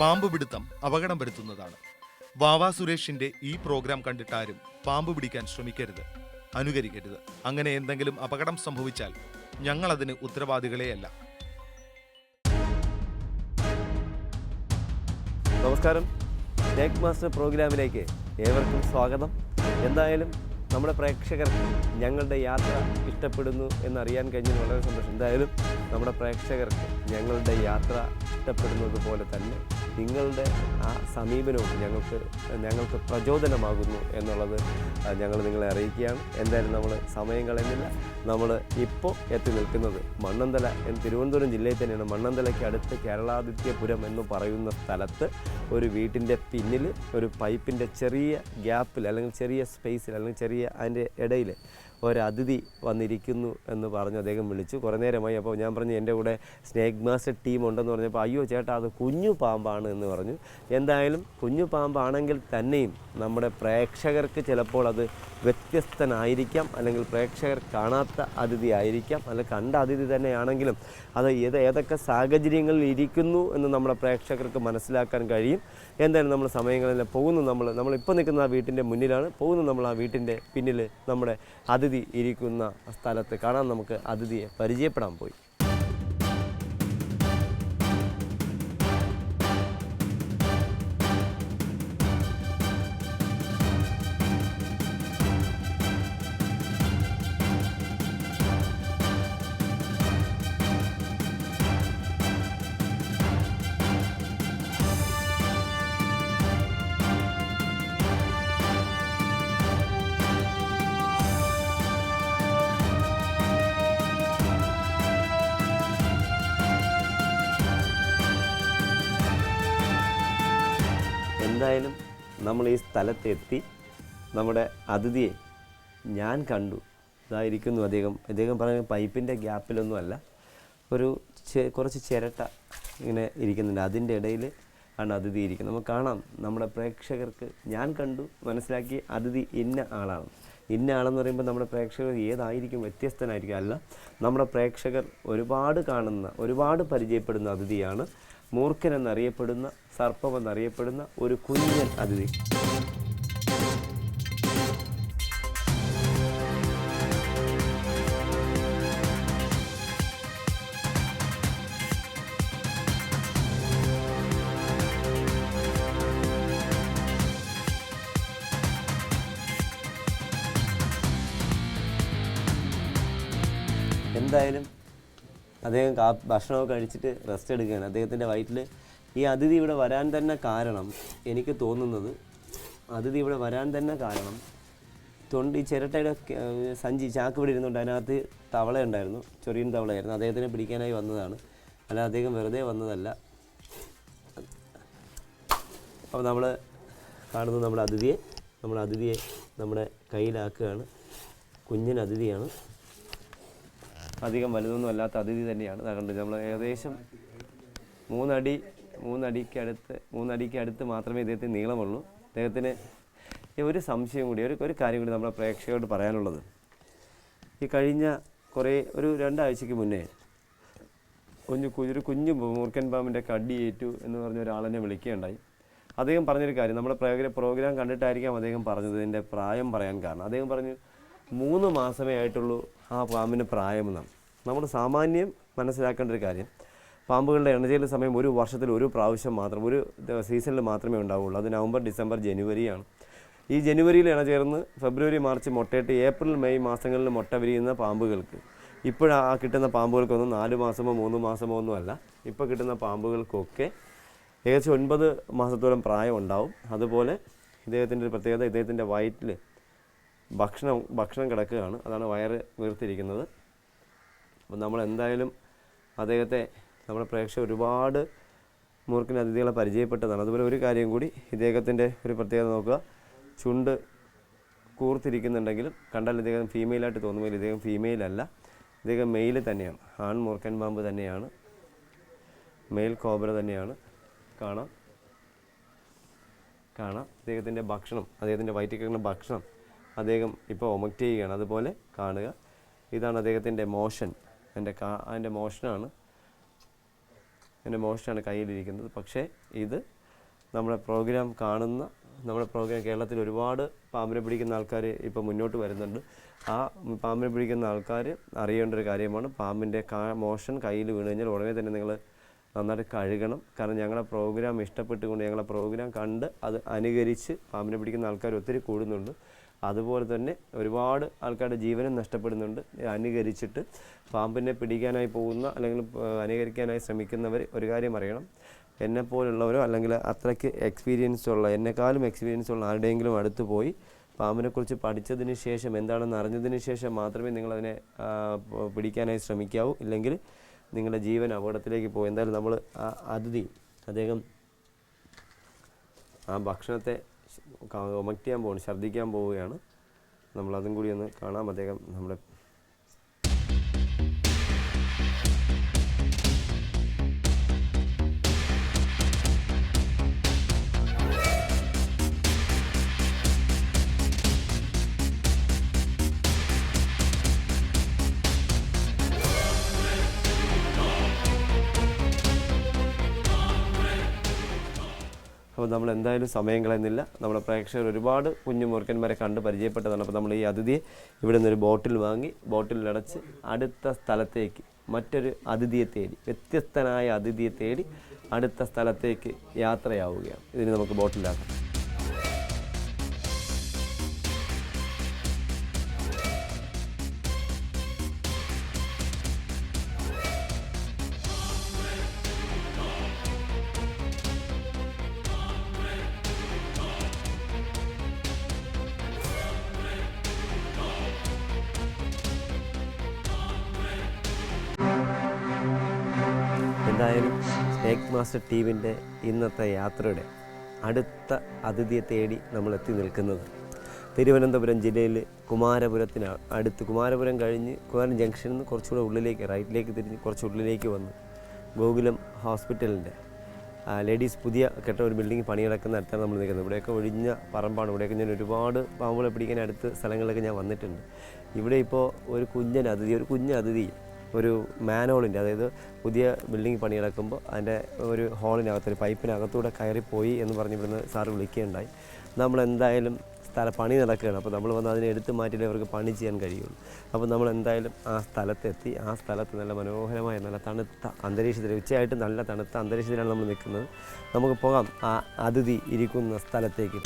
പാമ്പ് പിടുത്തം അപകടം വരുത്തുന്നതാണ്. വാവാ സുരേഷിന്റെ ഈ പ്രോഗ്രാം കണ്ടിട്ടാരും പാമ്പ് പിടിക്കാൻ ശ്രമിക്കരുത്, അനുകരിക്കരുത്. അങ്ങനെ എന്തെങ്കിലും അപകടം സംഭവിച്ചാൽ ഞങ്ങൾ അതിന് ഉത്തരവാദികളെയല്ല. നമസ്കാരം, സ്നേക് മാസ്റ്റർ പ്രോഗ്രാമിലേക്ക് ഏവർക്കും സ്വാഗതം. എന്തായാലും നമ്മുടെ പ്രേക്ഷകർക്ക് ഞങ്ങളുടെ യാത്ര ഇഷ്ടപ്പെടുന്നു എന്നറിയാൻ കഴിഞ്ഞത് വളരെ സന്തോഷം. എന്തായാലും നമ്മുടെ പ്രേക്ഷകർക്ക് ഞങ്ങളുടെ യാത്ര ഇഷ്ടപ്പെടുന്നത് പോലെ തന്നെ നിങ്ങളുടെ ആ സമീപനവും ഞങ്ങൾക്ക് പ്രചോദനമാകുന്നു എന്നുള്ളത് ഞങ്ങൾ നിങ്ങളെ അറിയിക്കുകയാണ്. എന്തായാലും നമ്മൾ സമയം കളയുന്നില്ല. നമ്മൾ ഇപ്പോൾ എത്തി നിൽക്കുന്നത് മണ്ണന്തല തിരുവനന്തപുരം ജില്ലയിൽ തന്നെയാണ്. മണ്ണന്തലയ്ക്ക് അടുത്ത് കേരളാദിത്യപുരം എന്ന് പറയുന്ന സ്ഥലത്ത് ഒരു വീട്ടിൻ്റെ പിന്നിൽ ഒരു പൈപ്പിൻ്റെ ചെറിയ ഗ്യാപ്പിൽ അല്ലെങ്കിൽ ചെറിയ സ്പേസിൽ അല്ലെങ്കിൽ ചെറിയ അതിൻ്റെ ഇടയിൽ ഒരതിഥി വന്നിരിക്കുന്നു എന്ന് പറഞ്ഞ് അദ്ദേഹം വിളിച്ചു. കുറേ നേരമായി. അപ്പോൾ ഞാൻ പറഞ്ഞു എൻ്റെ കൂടെ സ്നേക് മാസ്റ്റർ ടീം ഉണ്ടെന്ന് പറഞ്ഞപ്പോൾ അയ്യോ ചേട്ടാ അത് കുഞ്ഞു പാമ്പാണ് എന്ന് പറഞ്ഞു. എന്തായാലും കുഞ്ഞു പാമ്പാണെങ്കിൽ തന്നെയും നമ്മുടെ പ്രേക്ഷകർക്ക് ചിലപ്പോൾ അത് വ്യത്യസ്തനായിരിക്കാം, അല്ലെങ്കിൽ പ്രേക്ഷകർ കാണാത്ത അതിഥി ആയിരിക്കാം, അല്ലെങ്കിൽ കണ്ട അതിഥി തന്നെയാണെങ്കിലും അത് ഏതൊക്കെ സാഹചര്യങ്ങളിൽ ഇരിക്കുന്നു എന്ന് നമ്മുടെ പ്രേക്ഷകർക്ക് മനസ്സിലാക്കാൻ കഴിയും. എന്തായാലും നമ്മൾ സമയങ്ങളിൽ പോകുന്നു. നമ്മളിപ്പോൾ നിൽക്കുന്ന ആ വീട്ടിൻ്റെ മുന്നിലാണ് പോകുന്നു. നമ്മൾ ആ വീട്ടിൻ്റെ പിന്നിൽ നമ്മുടെ അതിഥി ഇരിക്കുന്ന സ്ഥലത്ത് കാണാൻ നമുക്ക് അതിഥിയെ പരിചയപ്പെടാൻ പോയി. എന്തായാലും നമ്മൾ ഈ സ്ഥലത്തെത്തി. നമ്മുടെ അതിഥിയെ ഞാൻ കണ്ടു. ഇതായിരിക്കുന്നു അദ്ദേഹം പറഞ്ഞ പൈപ്പിൻ്റെ ഗ്യാപ്പിലൊന്നുമല്ല, കുറച്ച് ചിരട്ട ഇങ്ങനെ ഇരിക്കുന്നുണ്ട്. അതിൻ്റെ ഇടയിൽ ആണ് അതിഥി ഇരിക്കുന്നത്. നമുക്ക് കാണാം. നമ്മുടെ പ്രേക്ഷകർക്ക് ഞാൻ കണ്ടു മനസ്സിലാക്കി അതിഥി ഇന്ന ആളാണ്. ഇന്ന ആളെന്ന് പറയുമ്പോൾ നമ്മുടെ പ്രേക്ഷകർ ഏതായിരിക്കും, വ്യത്യസ്തനായിരിക്കും. അല്ല, നമ്മുടെ പ്രേക്ഷകർ ഒരുപാട് കാണുന്ന, ഒരുപാട് പരിചയപ്പെടുന്ന അതിഥിയാണ്. മൂർഖൻ എന്നറിയപ്പെടുന്ന, സർപ്പം എന്നറിയപ്പെടുന്ന ഒരു കുഞ്ഞൻ അതിഥി. എന്തായാലും അദ്ദേഹം ഭക്ഷണമൊക്കെ കഴിച്ചിട്ട് റെസ്റ്റ് എടുക്കുകയാണ്. അദ്ദേഹത്തിൻ്റെ വയറ്റിൽ ഈ അതിഥി ഇവിടെ വരാൻ തന്നെ കാരണം, എനിക്ക് തോന്നുന്നത് അതിഥി ഇവിടെ വരാൻ തന്നെ കാരണം ഈ ചിരട്ടയുടെ സഞ്ചി ചാക്ക് ഇവിടെ ഇരുന്നുണ്ട്. അതിനകത്ത് തവള ഉണ്ടായിരുന്നു, ചൊറിയൻ തവളയായിരുന്നു. അദ്ദേഹത്തിനെ പിടിക്കാനായി വന്നതാണ്, അല്ല അദ്ദേഹം വെറുതെ വന്നതല്ല. അപ്പോൾ നമ്മൾ കാണുന്നത് നമ്മുടെ അതിഥിയെ നമ്മുടെ കയ്യിലാക്കുകയാണ്. കുഞ്ഞൻ അതിഥിയാണ്, അധികം വലുതൊന്നും അല്ലാത്ത അതിഥി തന്നെയാണ്. അതുകൊണ്ട് നമ്മൾ ഏകദേശം മൂന്നടിക്ക് അടുത്ത് മാത്രമേ ഇദ്ദേഹത്തിന് നീളമുള്ളൂ. അദ്ദേഹത്തിന് ഒരു സംശയം കൂടി, ഒരു കാര്യം കൂടി നമ്മുടെ പ്രേക്ഷകരോട് പറയാനുള്ളത്. ഈ കഴിഞ്ഞ ഒരു 2 ആഴ്ചയ്ക്ക് മുന്നേ ഒരു കുഞ്ഞു മൂർഖൻ പാമ്പിൻ്റെ കടിയേറ്റു എന്ന് പറഞ്ഞ ഒരാളെന്നെ വിളിക്കുകയുണ്ടായി. അദ്ദേഹം പറഞ്ഞൊരു കാര്യം, നമ്മുടെ പ്രോഗ്രാം കണ്ടിട്ടായിരിക്കാം അദ്ദേഹം പറഞ്ഞത് ഇതിൻ്റെ പ്രായം പറയാൻ കാരണം. അദ്ദേഹം പറഞ്ഞു 3 മാസമേ ആയിട്ടുള്ളൂ ആ പാമ്പിന് പ്രായമെന്നാണ്. നമ്മൾ സാമാന്യം മനസ്സിലാക്കേണ്ട ഒരു കാര്യം, പാമ്പുകളുടെ ഇണചേരൽ സമയം ഒരു വർഷത്തിൽ ഒരു പ്രാവശ്യം മാത്രം, ഒരു സീസണിൽ മാത്രമേ ഉണ്ടാവുള്ളൂ. അത് നവംബർ, ഡിസംബർ, ജനുവരിയാണ്. ഈ ജനുവരിയിൽ ഇണചേർന്ന് ഫെബ്രുവരി, മാർച്ച് മുട്ടയിട്ട് ഏപ്രിൽ, മെയ് മാസങ്ങളിൽ മുട്ട വിരിയുന്ന പാമ്പുകൾക്ക് ഇപ്പോഴാ കിട്ടുന്ന പാമ്പുകൾക്കൊന്നും 4 മാസമോ 3 മാസമോ ഒന്നുമല്ല. ഇപ്പോൾ കിട്ടുന്ന പാമ്പുകൾക്കൊക്കെ ഏകദേശം 9 മാസത്തോളം പ്രായം ഉണ്ടാവും. അതുപോലെ ഇദ്ദേഹത്തിൻ്റെ ഒരു പ്രത്യേകത, ഇദ്ദേഹത്തിൻ്റെ വയറ്റിൽ ഭക്ഷണം കിടക്കുകയാണ്. അതാണ് വയറ് വീർത്തിരിക്കുന്നത്. അപ്പം നമ്മൾ എന്തായാലും അദ്ദേഹത്തെ, നമ്മുടെ പ്രേക്ഷകർ ഒരുപാട് മൂർഖൻ അതിഥികളെ പരിചയപ്പെട്ടതാണ്. അതുപോലെ ഒരു കാര്യം കൂടി, ഇദ്ദേഹത്തിൻ്റെ ഒരു പ്രത്യേകത നോക്കുക, ചുണ്ട് കൂർത്തിരിക്കുന്നുണ്ടെങ്കിലും കണ്ടാൽ ഇദ്ദേഹം ഫീമെയിലായിട്ട് തോന്നുമെങ്കിൽ ഇദ്ദേഹം ഫീമെയിലല്ല, ഇദ്ദേഹം മെയിൽ തന്നെയാണ്. ആൺ മൂർഖൻ പാമ്പ് തന്നെയാണ്, മെയിൽ കോബ്ര തന്നെയാണ്. കാണാം ഇദ്ദേഹത്തിൻ്റെ ഭക്ഷണം, അദ്ദേഹത്തിൻ്റെ വയറ്റിൽ കിടക്കുന്ന ഭക്ഷണം അദ്ദേഹം ഇപ്പോൾ ഒമക്റ്റ് ചെയ്യുകയാണ്. അതുപോലെ കാണുക, ഇതാണ് അദ്ദേഹത്തിൻ്റെ മോഷൻ, അതിൻ്റെ മോഷനാണ്. എൻ്റെ മോഷനാണ് കയ്യിലിരിക്കുന്നത്. പക്ഷേ ഇത് നമ്മുടെ പ്രോഗ്രാം കാണുന്ന, നമ്മുടെ പ്രോഗ്രാം കേരളത്തിൽ ഒരുപാട് പാമ്പിനെ പിടിക്കുന്ന ആൾക്കാർ ഇപ്പോൾ മുന്നോട്ട് വരുന്നുണ്ട്. ആ പാമ്പിനെ പിടിക്കുന്ന ആൾക്കാർ അറിയേണ്ട ഒരു കാര്യമാണ്, പാമ്പിൻ്റെ മോഷൻ കയ്യിൽ വീണ് കഴിഞ്ഞാൽ ഉടനെ തന്നെ നിങ്ങൾ നന്നായിട്ട് കഴുകണം. കാരണം ഞങ്ങളെ പ്രോഗ്രാം ഇഷ്ടപ്പെട്ടുകൊണ്ട് ഞങ്ങളെ പ്രോഗ്രാം കണ്ട് അത് അനുകരിച്ച് പാമ്പിനെ പിടിക്കുന്ന ആൾക്കാർ ഒത്തിരി കൂടുന്നുണ്ട്. അതുപോലെ തന്നെ ഒരുപാട് ആൾക്കാരുടെ ജീവനും നഷ്ടപ്പെടുന്നുണ്ട്. അനുകരിച്ചിട്ട് പാമ്പിനെ പിടിക്കാനായി പോകുന്ന അല്ലെങ്കിൽ അനുകരിക്കാനായി ശ്രമിക്കുന്നവർ ഒരു കാര്യം അറിയണം, എന്നെപ്പോലുള്ളവരോ അല്ലെങ്കിൽ അത്രയ്ക്ക് എന്നെക്കാളും എക്സ്പീരിയൻസ് ഉള്ള ആരുടെയെങ്കിലും അടുത്ത് പോയി പാമ്പിനെക്കുറിച്ച് പഠിച്ചതിന് ശേഷം, എന്താണെന്ന് അറിഞ്ഞതിന് ശേഷം മാത്രമേ നിങ്ങളതിനെ പിടിക്കാനായി ശ്രമിക്കാവൂ. ഇല്ലെങ്കിൽ നിങ്ങളുടെ ജീവൻ അപകടത്തിലേക്ക് പോകും. എന്തായാലും നമ്മൾ അതിഥി അദ്ദേഹം ആ ഭക്ഷണത്തെ വൊമിറ്റ് ചെയ്യാൻ പോവുകയാണ്, ഛർദ്ദിക്കാൻ പോവുകയാണ്. നമ്മളതും കൂടി ഒന്ന് കാണാം. അദ്ദേഹം നമ്മുടെ അപ്പോൾ നമ്മൾ എന്തായാലും സമയം കളയുന്നില്ല. നമ്മുടെ പ്രേക്ഷകർ ഒരുപാട് കുഞ്ഞു മൂർഖന്മാരെ കണ്ട് പരിചയപ്പെട്ടതാണ്. അപ്പോൾ നമ്മൾ ഈ അതിഥിയെ ഇവിടെ നിന്നൊരു ബോട്ടിൽ വാങ്ങി ബോട്ടിലടച്ച് അടുത്ത സ്ഥലത്തേക്ക് മറ്റൊരു അതിഥിയെ തേടി, വ്യത്യസ്തനായ അതിഥിയെ തേടി അടുത്ത സ്ഥലത്തേക്ക് യാത്രയാവുകയാണ്. ഇതിന് നമുക്ക് ബോട്ടിലാക്കാം. എന്തായാലും സ്നേക്ക് മാസ്റ്റർ ടീമിൻ്റെ ഇന്നത്തെ യാത്രയുടെ അടുത്ത അതിഥിയെ തേടി നമ്മൾ എത്തി നിൽക്കുന്നത് തിരുവനന്തപുരം ജില്ലയിൽ കുമാരപുരത്തിന് അടുത്ത്. കുമാരപുരം കഴിഞ്ഞ് കുമാരൻ ജംഗ്ഷനിൽ നിന്ന് കുറച്ചുകൂടെ ഉള്ളിലേക്ക് റൈറ്റിലേക്ക് തിരിഞ്ഞ് കുറച്ച് ഉള്ളിലേക്ക് വന്ന് ഗോകുലം ഹോസ്പിറ്റലിൻ്റെ ലേഡീസ് പുതിയ കെട്ട ഒരു ബിൽഡിംഗ് പണിയെടുക്കുന്ന അടുത്താണ് നമ്മൾ നിൽക്കുന്നത്. ഇവിടെയൊക്കെ ഒഴിഞ്ഞ പറമ്പാണ്. ഇവിടെയൊക്കെ ഞാൻ ഒരുപാട് പാമ്പുകളെ പിടിക്കാൻ അടുത്ത് സ്ഥലങ്ങളിലൊക്കെ ഞാൻ വന്നിട്ടുണ്ട്. ഇവിടെ ഇപ്പോൾ ഒരു കുഞ്ഞതിഥി ഒരു മാനോളിൻ്റെ, അതായത് പുതിയ ബിൽഡിംഗ് പണിയെടുക്കുമ്പോൾ അതിൻ്റെ ഒരു ഹോളിനകത്ത് ഒരു പൈപ്പിനകത്തൂടെ കയറിപ്പോയി എന്ന് പറഞ്ഞ് ഇവിടുന്ന് സാറ് വിളിക്കുകയുണ്ടായി. നമ്മളെന്തായാലും പണി നടക്കുകയാണ്. അപ്പോൾ നമ്മൾ വന്ന് അതിനെ എടുത്ത് മാറ്റിയിട്ടേ അവർക്ക് പണി ചെയ്യാൻ കഴിയുള്ളൂ. അപ്പോൾ നമ്മൾ എന്തായാലും ആ സ്ഥലത്തെത്തി. ആ സ്ഥലത്ത് നല്ല മനോഹരമായ നല്ല തണുത്ത അന്തരീക്ഷത്തിൽ, ഉച്ചയായിട്ട് നല്ല തണുത്ത അന്തരീക്ഷത്തിലാണ് നമ്മൾ നിൽക്കുന്നത്. നമുക്ക് പോകാം ആ അതിഥി ഇരിക്കുന്ന സ്ഥലത്തേക്ക്.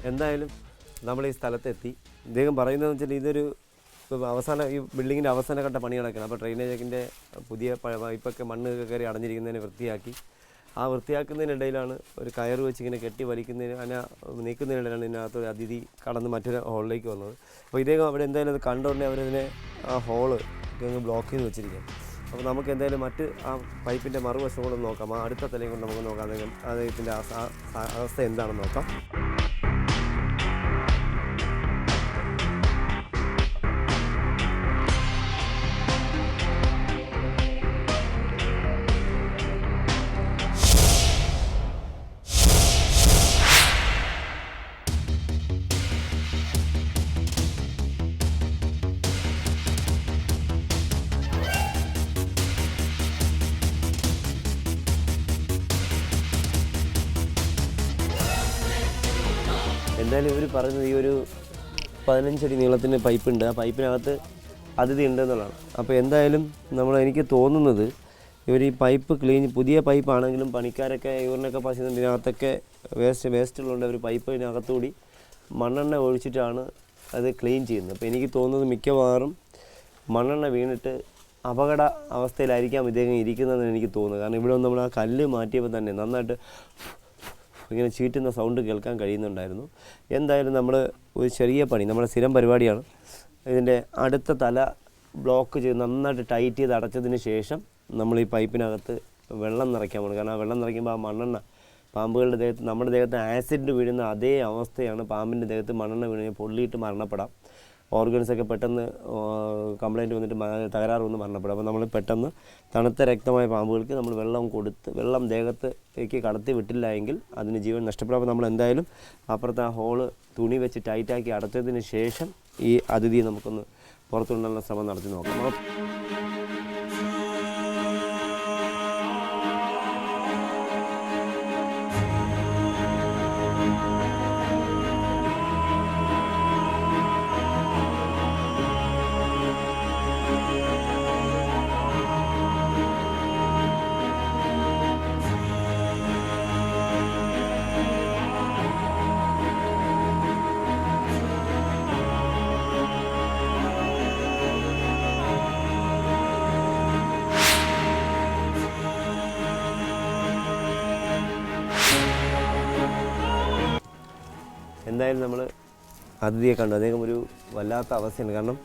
എന്തായാലും നമ്മൾ ഈ സ്ഥലത്തെത്തി. ഇദ്ദേഹം പറയുന്നതെന്ന് വെച്ചാൽ ഇതൊരു ഈ ബിൽഡിങ്ങിൻ്റെ അവസാനഘട്ട പണി നടക്കുകയാണ്. അപ്പോൾ ഡ്രെയിനേജിൻ്റെ പുതിയ പൈപ്പൊക്കെ മണ്ണ് കയറി അടഞ്ഞിരിക്കുന്നതിന് വൃത്തിയാക്കി. ആ വൃത്തിയാക്കുന്നതിനിടയിലാണ് ഒരു കയറ് വെച്ച് ഇങ്ങനെ കെട്ടി വലിക്കുന്നതിന് നീക്കുന്നതിനിടയിലാണ് ഇതിനകത്തൊരു അതിഥി കടന്ന് മറ്റൊരു ഹോളിലേക്ക് വന്നത്. അപ്പോൾ ഇദ്ദേഹം അവിടെ എന്തായാലും അത് കണ്ടുകൊണ്ടേ അവരതിനെ ആ ഹോള് ബ്ലോക്ക് ചെയ്ത് വെച്ചിരിക്കുകയാണ്. അപ്പോൾ നമുക്ക് എന്തായാലും മറ്റ് ആ പൈപ്പിൻ്റെ മറുവശം കൂടെ നോക്കാം. ആ അടുത്ത തലയും കൊണ്ട് നമുക്ക് നോക്കാം അദ്ദേഹത്തിൻ്റെ അവസ്ഥ എന്താണെന്ന് നോക്കാം. എന്തായാലും ഇവർ പറയുന്നത് ഈ ഒരു 15 അടി നീളത്തിൻ്റെ പൈപ്പുണ്ട്. ആ പൈപ്പിനകത്ത് അതിഥി ഉണ്ടെന്നുള്ളതാണ്. അപ്പോൾ എന്തായാലും എനിക്ക് തോന്നുന്നത് ഇവർ ഈ പൈപ്പ് പുതിയ പൈപ്പാണെങ്കിലും പണിക്കാരൊക്കെ യൂറിനൊക്കെ പാസ് ഇതിനകത്തൊക്കെ വേസ്റ്റുള്ളതുകൊണ്ട് അവർ പൈപ്പിനകത്തുകൂടി മണ്ണെണ്ണ ഒഴിച്ചിട്ടാണ് അത് ക്ലീൻ ചെയ്യുന്നത്. അപ്പോൾ എനിക്ക് തോന്നുന്നത് മിക്കവാറും മണ്ണെണ്ണ വീണിട്ട് അപകട അവസ്ഥയിലായിരിക്കാം ഇദ്ദേഹം ഇരിക്കുന്നതെന്ന് എനിക്ക് തോന്നുന്നു. കാരണം ഇവിടെ നമ്മൾ ആ കല്ല് മാറ്റിയപ്പോൾ തന്നെ നന്നായിട്ട് ഇങ്ങനെ ചീറ്റുന്ന സൗണ്ട് കേൾക്കാൻ കഴിയുന്നുണ്ടായിരുന്നു. എന്തായാലും നമ്മൾ ഒരു ചെറിയ പണി, നമ്മുടെ സ്ഥിരം പരിപാടിയാണ്. ഇതിൻ്റെ അടുത്ത തല ബ്ലോക്ക് ചെയ്ത് നന്നായിട്ട് ടൈറ്റ് ചെയ്ത് അടച്ചതിന് ശേഷം നമ്മൾ ഈ പൈപ്പിനകത്ത് വെള്ളം നിറയ്ക്കാൻ പോകുന്നത്. കാരണം ആ വെള്ളം നിറയ്ക്കുമ്പോൾ ആ മണ്ണെണ്ണ പാമ്പുകളുടെ ദേഹത്ത്, നമ്മുടെ ദേഹത്ത് ആസിഡ് വീഴുന്ന അതേ അവസ്ഥയാണ് പാമ്പിൻ്റെ ദേഹത്ത് മണ്ണെണ്ണ വീണ് പൊള്ളിയിട്ട് മരണപ്പെടാം. ഓർഗൻസൊക്കെ പെട്ടെന്ന് കംപ്ലൈൻറ്റ് വന്നിട്ട് തകരാറ് വന്ന് മരണപ്പെടും. അപ്പോൾ നമ്മൾ പെട്ടെന്ന് തണുത്ത രക്തമായ പാമ്പുകൾക്ക് നമ്മൾ വെള്ളം കൊടുത്ത് വെള്ളം ദേഹത്തേക്ക് കടത്തി വിട്ടില്ല എങ്കിൽ അതിന് ജീവൻ നഷ്ടപ്പെടും. അപ്പോൾ നമ്മൾ എന്തായാലും അപ്പുറത്ത് ആ ഹോള് തുണി വെച്ച് ടൈറ്റാക്കി അടച്ചതിന് ശേഷം ഈ അതിഥിയെ നമുക്കൊന്ന് പുറത്തുകൊണ്ടുള്ള ശ്രമം നടത്തി നോക്കാം. എന്തായാലും നമ്മൾ അതിഥിയെ കണ്ടു. അദ്ദേഹം ഒരു വല്ലാത്ത അവസ്ഥയാണ്. കാരണം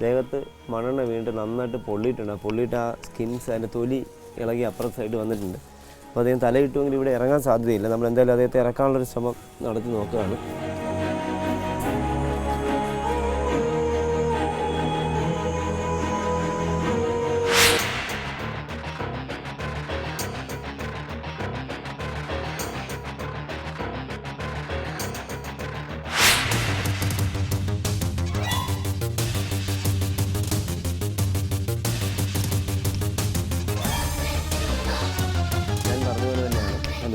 ദേഹത്ത് മണ്ണെണ്ണ വീണിട്ട് നന്നായിട്ട് പൊള്ളിയിട്ടുണ്ട്. പൊള്ളിയിട്ട് ആ സ്കിൻസ്, അതിൻ്റെ തൊലി ഇളകി അപ്പുറത്തെ സൈഡ് വന്നിട്ടുണ്ട്. അപ്പോൾ അദ്ദേഹം തലയിട്ടുമെങ്കിൽ ഇവിടെ ഇറങ്ങാൻ സാധ്യതയില്ല. നമ്മൾ എന്തായാലും അദ്ദേഹത്തെ ഇറക്കാനുള്ളൊരു ശ്രമം നടത്തി നോക്കുകയാണ്.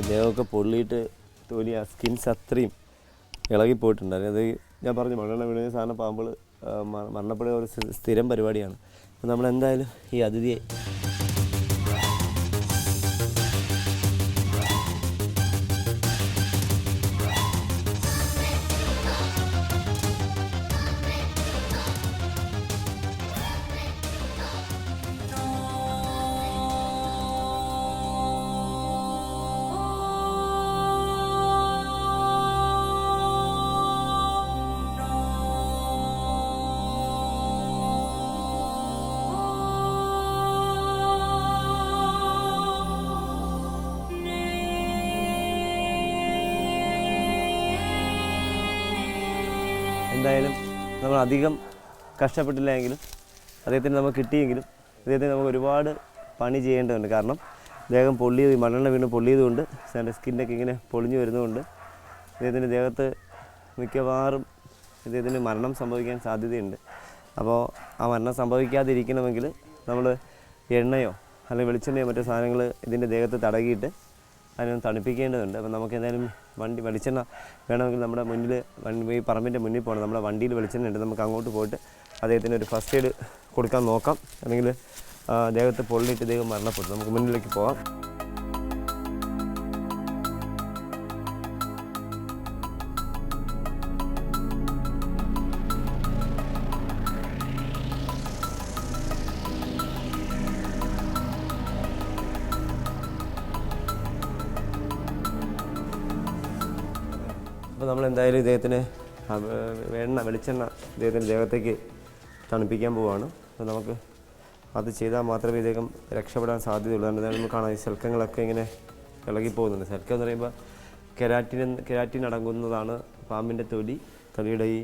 ദേഹമൊക്കെ പൊള്ളിയിട്ട് തൊലി, ആ സ്കിൻസ് അത്രയും ഇളകിപ്പോയിട്ടുണ്ടായിരുന്നു. അത് ഞാൻ പറഞ്ഞു, മണ്ണെണ്ണ വീണ സാധനം പാമ്പുകൾ മരണപ്പെടുക ഒരു സ്ഥിരം പരിപാടിയാണ്. അപ്പോൾ നമ്മളെന്തായാലും ഈ അതിഥിയെ എന്തായാലും നമ്മൾ അധികം കഷ്ടപ്പെട്ടില്ല എങ്കിലും അദ്ദേഹത്തിന് നമുക്ക് കിട്ടിയെങ്കിലും അദ്ദേഹത്തിന് നമുക്ക് ഒരുപാട് പണി ചെയ്യേണ്ടതുണ്ട്. കാരണം ദേഹം പൊള്ളിയത്, മണ്ണെണ്ണ വീണ് പൊള്ളിയതുകൊണ്ട് അതിൻ്റെ സ്കിന്നൊക്കെ ഇങ്ങനെ പൊളിഞ്ഞു വരുന്നതുകൊണ്ട് അദ്ദേഹത്തിൻ്റെ ദേഹത്ത് മിക്കവാറും ഇദ്ദേഹത്തിന് മരണം സംഭവിക്കാൻ സാധ്യതയുണ്ട്. അപ്പോൾ ആ മരണം സംഭവിക്കാതിരിക്കണമെങ്കിൽ നമ്മൾ എണ്ണയോ അല്ലെങ്കിൽ വെളിച്ചെണ്ണയോ മറ്റു സാധനങ്ങൾ ഇതിൻ്റെ ദേഹത്ത് തടകിയിട്ട് അതിനൊന്ന് തണുപ്പിക്കേണ്ടതുണ്ട്. അപ്പോൾ നമുക്ക് എന്തായാലും വെളിച്ചെണ്ണ വേണമെങ്കിൽ നമ്മുടെ മുന്നിൽ ഈ പറമ്പിൻ്റെ മുന്നിൽ പോകണം. നമ്മുടെ വണ്ടിയിൽ വെളിച്ചെണ്ണ ഉണ്ട്. നമുക്ക് അങ്ങോട്ട് പോയിട്ട് അദ്ദേഹത്തിന് ഒരു ഫസ്റ്റ് എയ്ഡ് കൊടുക്കാൻ നോക്കാം. അല്ലെങ്കിൽ ദേഹത്ത് പൊള്ളിയിട്ട് ദേഹം മരണപ്പെടും. നമുക്ക് മുന്നിലേക്ക് പോകാം. അപ്പോൾ നമ്മളെന്തായാലും ഇദ്ദേഹത്തിന് വെളിച്ചെണ്ണ ഇദ്ദേഹത്തിൻ്റെ ദേഹത്തേക്ക് തണുപ്പിക്കാൻ പോവുകയാണ്. അപ്പോൾ നമുക്ക് അത് ചെയ്താൽ മാത്രമേ ഇദ്ദേഹം രക്ഷപ്പെടാൻ സാധ്യതയുള്ളൂ. കാരണം നമുക്ക് കാണാം ഈ ശൽക്കങ്ങളൊക്കെ ഇങ്ങനെ ഇളകിപ്പോകുന്നുണ്ട്. ശൽക്കം എന്ന് പറയുമ്പോൾ കെരാറ്റിൻ അടങ്ങുന്നതാണ് പാമ്പിൻ്റെ തൊലിയുടെ ഈ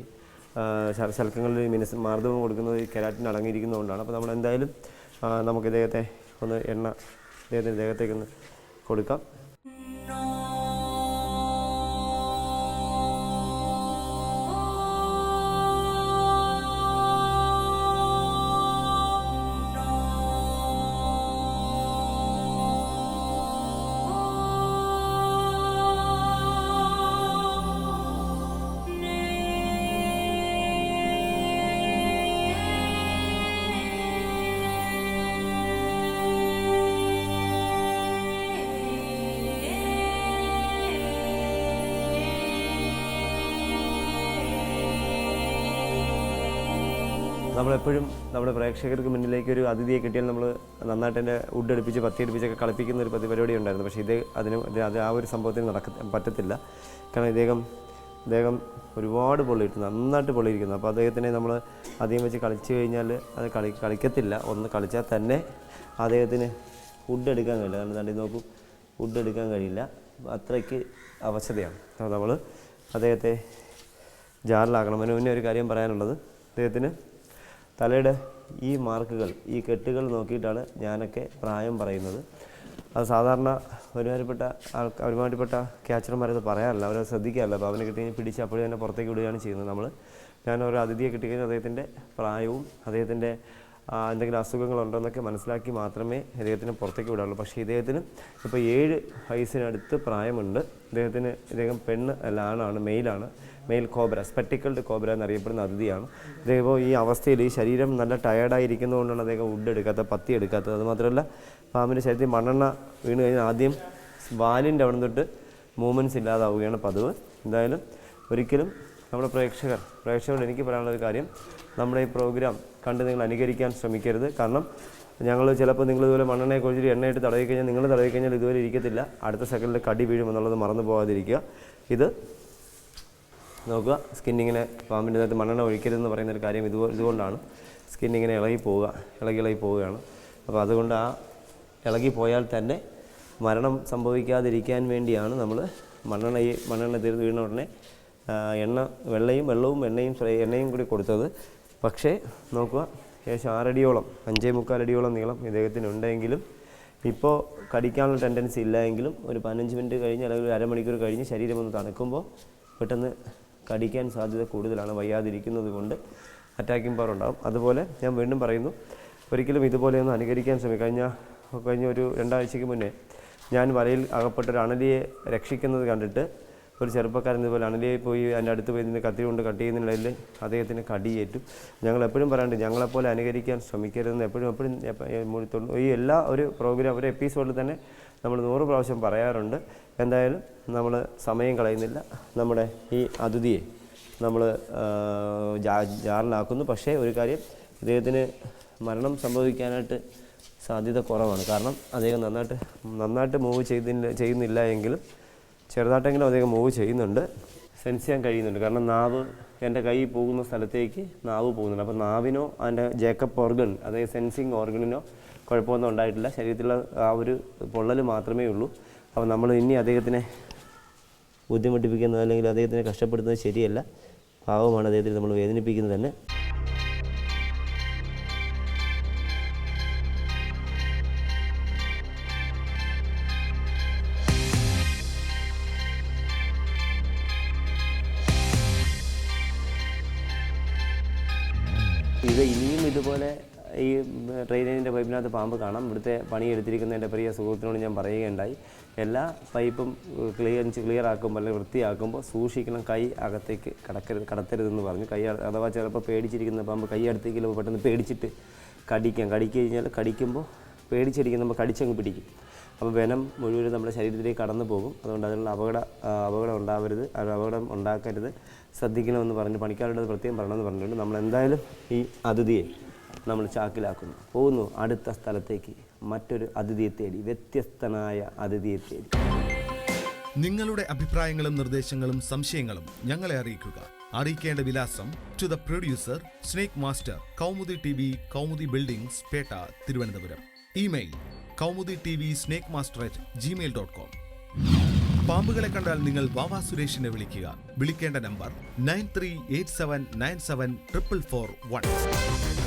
ശൽക്കങ്ങളിൽ മാർദ്ദവം കൊടുക്കുന്നത് ഈ കെരാറ്റിൻ അടങ്ങിയിരിക്കുന്നതുകൊണ്ടാണ്. അപ്പോൾ നമ്മൾ എന്തായാലും നമുക്ക് ഇദ്ദേഹത്തെ ഒന്ന് എണ്ണ ഇദ്ദേഹത്തിൻ്റെ ദേഹത്തേക്കൊന്ന് കൊടുക്കാം. നമ്മളെപ്പോഴും നമ്മുടെ പ്രേക്ഷകർക്ക് മുന്നിലേക്ക് ഒരു അതിഥിയെ കിട്ടിയാൽ നമ്മൾ നന്നായിട്ട് തന്നെ വുഡ് അടുപ്പിച്ച് പത്തി അടുപ്പിച്ചൊക്കെ കളിപ്പിക്കുന്ന ഒരു പരിപാടി ഉണ്ടായിരുന്നു. പക്ഷേ അത് ആ ഒരു സംഭവത്തിന് പറ്റത്തില്ല. കാരണം അദ്ദേഹം ഒരുപാട് പൊള്ളിയിട്ട് നന്നായിട്ട് പൊള്ളിയിരിക്കുന്നു. അപ്പോൾ അദ്ദേഹത്തിനെ നമ്മൾ അധികം വെച്ച് കളിച്ചു കഴിഞ്ഞാൽ അത് കളിക്കത്തില്ല. ഒന്ന് കളിച്ചാൽ തന്നെ അദ്ദേഹത്തിന് വുഡ് എടുക്കാൻ കഴിയില്ല. കാരണം തണ്ടി നോക്കൂ, വുഡ് എടുക്കാൻ കഴിയില്ല. അത്രയ്ക്ക് അവശതയാണ്. അപ്പോൾ നമ്മൾ അദ്ദേഹത്തെ ജാറിലാക്കണം. അതിന് മുന്നേ ഒരു കാര്യം പറയാനുള്ളത്, അദ്ദേഹത്തിന് തലയുടെ ഈ മാർക്കുകൾ, ഈ കെട്ടുകൾ നോക്കിയിട്ടാണ് ഞാനൊക്കെ പ്രായം പറയുന്നത്. അത് സാധാരണ ഒരുമാതിരിപ്പെട്ട ക്യാച്ചർമാരത് പറയാറില്ല, അവരത് ശ്രദ്ധിക്കാറില്ല. അപ്പോൾ അവനെ കിട്ടി പിടിച്ച് അപ്പോഴും തന്നെ പുറത്തേക്ക് വിടുകയാണ് ചെയ്യുന്നത്. ഞാൻ ഒരു അതിഥിയെ കിട്ടിക്കഴിഞ്ഞാൽ അദ്ദേഹത്തിൻ്റെ പ്രായവും അദ്ദേഹത്തിൻ്റെ എന്തെങ്കിലും അസുഖങ്ങളുണ്ടോ എന്നൊക്കെ മനസ്സിലാക്കി മാത്രമേ അദ്ദേഹത്തിന് പുറത്തേക്ക് വിടാറുള്ളൂ. പക്ഷേ ഇദ്ദേഹത്തിന് ഇപ്പോൾ 7 വയസ്സിനടുത്ത് പ്രായമുണ്ട്. ഇദ്ദേഹം പെണ്ണ് അല്ല, ആണാണ്, മെയിൽ കോബ്ര, സ്പെക്ടിക്കിൾഡ് കോബ്ര എന്നറിയപ്പെടുന്ന അതിഥിയാണ്. ഇദ്ദേഹം ഈ അവസ്ഥയിൽ ഈ ശരീരം നല്ല ടയേർഡായിരിക്കുന്നതുകൊണ്ടാണ് അദ്ദേഹം വുഡ് എടുക്കാത്തത്, പത്തി എടുക്കാത്തത്. അതുമാത്രമല്ല, പാമ്പിൻ്റെ ശരീരത്തിൽ മണ്ണെണ്ണ വീണ് കഴിഞ്ഞാൽ ആദ്യം വാലിൻ്റെ അവിടെ തൊട്ട് മൂവ്മെൻറ്റ്സ് ഇല്ലാതാവുകയാണ് പതിവ്. എന്തായാലും ഒരിക്കലും നമ്മുടെ പ്രേക്ഷകരോട് എനിക്ക് പറയാനുള്ളൊരു കാര്യം, നമ്മുടെ ഈ പ്രോഗ്രാം കണ്ട് നിങ്ങൾ അനുകരിക്കാൻ ശ്രമിക്കരുത്. കാരണം ഞങ്ങൾ ചിലപ്പോൾ നിങ്ങളിതുപോലെ മണ്ണെണ്ണയെ കുറിച്ചിട്ട് എണ്ണയിട്ട് തടവി കഴിഞ്ഞാൽ നിങ്ങൾ തടവി കഴിഞ്ഞാൽ ഇതുവരെ ഇരിക്കത്തില്ല, അടുത്ത സെക്കൻഡിൽ കടി വീഴുമെന്നുള്ളത് മറന്നു പോകാതിരിക്കുക. ഇത് നോക്കുക, സ്കിന്നിങ്ങനെ പാമ്പിൻ്റെ അകത്ത് മണ്ണെണ്ണ ഒഴിക്കരുതെന്ന് പറയുന്നൊരു കാര്യം ഇതുകൊണ്ടാണ്. സ്കിന്നിങ്ങനെ ഇളകി പോവുകയാണ്. അപ്പോൾ അതുകൊണ്ട് ആ ഇളകിപ്പോയാൽ തന്നെ മരണം സംഭവിക്കാതിരിക്കാൻ വേണ്ടിയാണ് നമ്മൾ മണ്ണെണ്ണ തീർന്ന് വീണ ഉടനെ വെള്ളവും എണ്ണയും കൂടി കൊടുത്തത്. പക്ഷേ നോക്കുക, ഏകദേശം 6 അടിയോളം 5.25 അടിയോളം നീളം ഇദ്ദേഹത്തിനുണ്ടെങ്കിലും ഇപ്പോൾ കടിക്കാനുള്ള ടെൻഡൻസി ഇല്ല എങ്കിലും ഒരു 15 മിനിറ്റ് കഴിഞ്ഞ് അല്ലെങ്കിൽ ഒരു അരമണിക്കൂർ കഴിഞ്ഞ് ശരീരം ഒന്ന് തണുക്കുമ്പോൾ പെട്ടെന്ന് കടിക്കാൻ സാധ്യത കൂടുതലാണ്. വയ്യാതിരിക്കുന്നത് കൊണ്ട് അറ്റാക്കിംഗ് പവർ ഉണ്ടാകും. അതുപോലെ ഞാൻ വീണ്ടും പറയുന്നു, ഒരിക്കലും ഇതുപോലെയൊന്നും അനുകരിക്കാൻ കഴിഞ്ഞ ഒരു 2 ആഴ്ചയ്ക്ക് മുന്നേ ഞാൻ വലയിൽ അകപ്പെട്ട ഒരു അണലിയെ രക്ഷിക്കുന്നത് കണ്ടിട്ട് ഒരു ചെറുപ്പക്കാരൻ ഇതുപോലെ അണലിയെ പോയി അതിൻ്റെ അടുത്ത് പോയി നിന്ന് കത്തി കൊണ്ട് കട്ട് ചെയ്യുന്നതിനിടയിൽ അദ്ദേഹത്തിന് കടിയേറ്റു. ഞങ്ങളെപ്പോഴും പറയാണ്ട്, ഞങ്ങളെപ്പോലെ അനുകരിക്കാൻ ശ്രമിക്കരുതെന്ന് എപ്പോഴും ഈ ഒരു പ്രോഗ്രാം ഒരു എപ്പിസോഡിൽ തന്നെ നമ്മൾ 100 പ്രാവശ്യം പറയാറുണ്ട്. എന്തായാലും നമ്മൾ സമയം കളയുന്നില്ല, നമ്മുടെ ഈ അതിഥിയെ നമ്മൾ ജാറിലാക്കുന്നു. പക്ഷേ ഒരു കാര്യം, ഇദ്ദേഹത്തിന് മരണം സംഭവിക്കാനായിട്ട് സാധ്യത കുറവാണ്. കാരണം അദ്ദേഹം നന്നായിട്ട് മൂവ് ചെയ്യുന്നില്ല എങ്കിലും ചെറുതായിട്ടെങ്കിലും അദ്ദേഹം മൂവ് ചെയ്യുന്നുണ്ട്, സെൻസ് ചെയ്യാൻ കഴിയുന്നുണ്ട്. കാരണം എൻ്റെ കൈ പോകുന്ന സ്ഥലത്തേക്ക് നാവ് പോകുന്നുണ്ട്. അപ്പോൾ നാവിനോ അതിൻ്റെ ജേക്കബ് ഓർഗൻ, അതായത് സെൻസിങ് ഓർഗണിനോ കുഴപ്പമൊന്നും ഉണ്ടായിട്ടില്ല. ശരീരത്തിലുള്ള ആ ഒരു പൊള്ളൽ മാത്രമേ ഉള്ളൂ. അപ്പോൾ നമ്മൾ ഇനി അദ്ദേഹത്തിനെ ബുദ്ധിമുട്ടിപ്പിക്കുന്നത് അല്ലെങ്കിൽ അദ്ദേഹത്തിനെ കഷ്ടപ്പെടുന്നത് ശരിയല്ല. പാവമാണ് അദ്ദേഹത്തിന് നമ്മൾ വേദനിപ്പിക്കുന്നത് തന്നെ. ഇനിയും ഇതുപോലെ ഈ ട്രെയിനിൻ്റെ പൈപ്പിനകത്ത് പാമ്പ് കാണാം. ഇവിടുത്തെ പണിയെടുത്തിരിക്കുന്ന എൻ്റെ പ്രിയ സുഹൃത്തിനോട് ഞാൻ പറയുകയുണ്ടായി, എല്ലാ പൈപ്പും ക്ലിയർ ആക്കുമ്പോൾ അല്ലെങ്കിൽ വൃത്തിയാക്കുമ്പോൾ സൂക്ഷിക്കണം, കൈ അകത്തേക്ക് കടത്തരുതെന്ന് പറഞ്ഞു. അഥവാ ചിലപ്പോൾ പേടിച്ചിരിക്കുന്ന പാമ്പ് കൈ അടുത്തേക്ക് പെട്ടെന്ന് പേടിച്ചിട്ട് കടിക്കുമ്പോൾ പേടിച്ചിരിക്കുമ്പോൾ കടിച്ചങ്ങ് പിടിക്കും. അപ്പോൾ വെനം മുഴുവൻ നമ്മുടെ ശരീരത്തിലേക്ക് കടന്നു പോകും. അതുകൊണ്ട് അതിനുള്ള അപകടം ഉണ്ടാക്കരുത്, ശ്രദ്ധിക്കണമെന്ന് പറഞ്ഞ് പണിക്കാരുടെ പ്രത്യേകം പറയണമെന്ന് പറഞ്ഞിട്ടുണ്ട്. നമ്മളെന്തായാലും ഈ അതിഥിയെ നമ്മൾ ചാക്കിലാക്കുന്നു, പോകുന്നു അടുത്ത സ്ഥലത്തേക്ക്, മറ്റൊരു അതിഥിയെ തേടി, വ്യത്യസ്തനായ അതിഥിയെ തേടി. നിങ്ങളുടെ അഭിപ്രായങ്ങളും നിർദ്ദേശങ്ങളും സംശയങ്ങളും ഞങ്ങളെ അറിയിക്കേണ്ട വിലാസം: to the producer, snake master, Kaumudi TV, Kaumudi buildings, Pettah, Thiruvananthapuram. Email kaumudi.tvsnakemaster@gmail.com. പാമ്പുകളെ കണ്ടാൽ നിങ്ങൾ വാവാ സുരേഷിനെ വിളിക്കേണ്ട നമ്പർ 9387974441.